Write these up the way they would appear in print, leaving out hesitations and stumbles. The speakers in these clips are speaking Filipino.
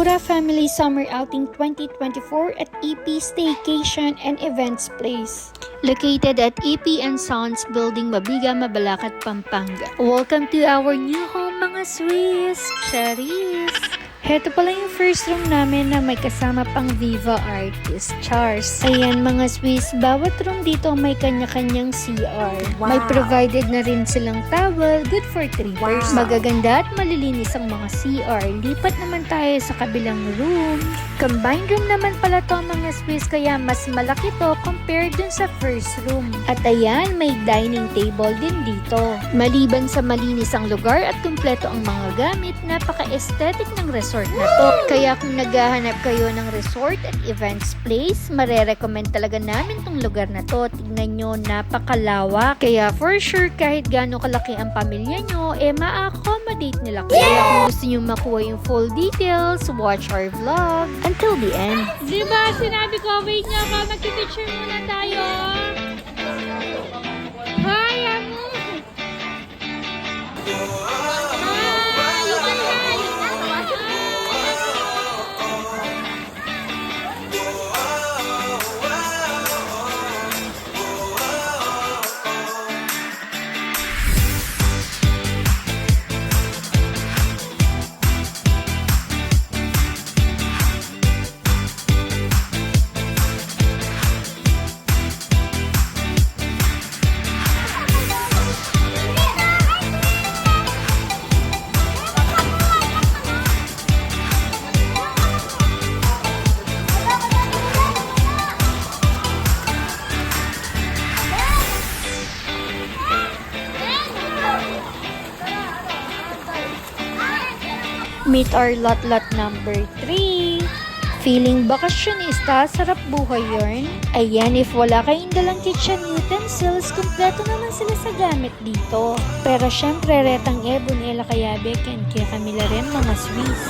Sakura Family Summer Outing 2024 at EP Staycation and Events Place. Located at EP and Sons Building, Mabiga, Mabalacat, Pampanga. Welcome to our new home, mga Swiss! Charis! Heto pala yung first room namin na may kasama pang Viva Artist Chars. Ayan mga Swiss, bawat room dito may kanya-kanyang CR. Wow. May provided na rin silang towel, good for 3 person. Magaganda at malilinis ang mga CR. Lipat naman tayo sa kabilang room. Combined room naman pala to mga Swiss, kaya mas malaki to compared dun sa first room. At ayan, may dining table din dito. Maliban sa malinis ang lugar at kumpleto ang mga gamit, napaka-aesthetic ng resort na to. Kaya kung naghahanap kayo ng resort at events place, marerecommend talaga namin tong lugar na to. Tignan nyo, napakalawak. Kaya for sure, kahit gaano kalaki ang pamilya nyo, ma-accommodate nila. Kaya kung gusto nyo makuha yung full details, watch our vlog until the end. Diba, sinabi ko, wait nga ako, magkipicture muna tayo. Hi, amo. Meet our lot number 3. Feeling bakasyonista, sarap buhay yarn. Ayan, if wala kayong dalang kitchen utensils, kumpleto naman sila sa gamit dito. Pero syempre, retang ebon, ela kaya beken, kaya kami la rin mga Swiss.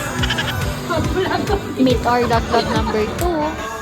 Meet our lot number 2.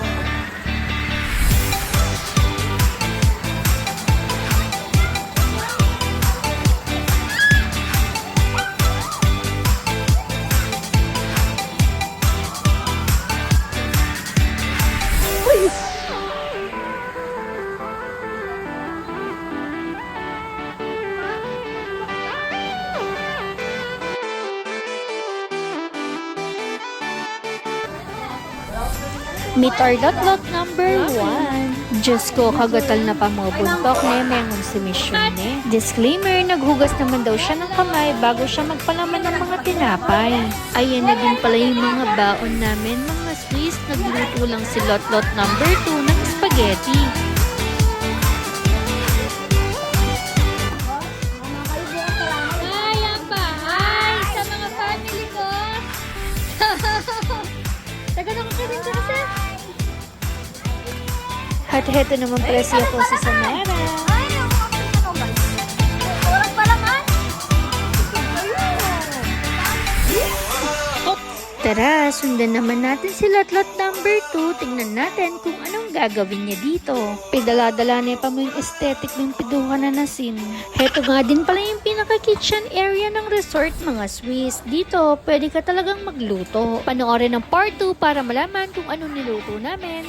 Meet our lot number 1. Diyos ko, kagatal na pamabuntok na mengon si Mission eh. Disclaimer, naghugas naman daw siya ng kamay bago siya magpalaman ng mga tinapay. Ayan na din pala yung mga baon namin, mga Swiss. Nagluto lang si lot number 2 ng spaghetti. Hi, Amba. Hi, sa mga family ko. Taga na ko rin siya kasi. At heto naman pala siya po si Samara. Tara, sundan naman natin si lot number 2. Tingnan natin kung anong gagawin niya dito. Pidala-dala niya pa mo yung aesthetic ng piduhan na nasin. Heto nga din pala yung pinaka-kitchen area ng resort, mga Swiss. Dito, pwede ka talagang magluto. Panoorin ang part 2 para malaman kung anong niluto namin.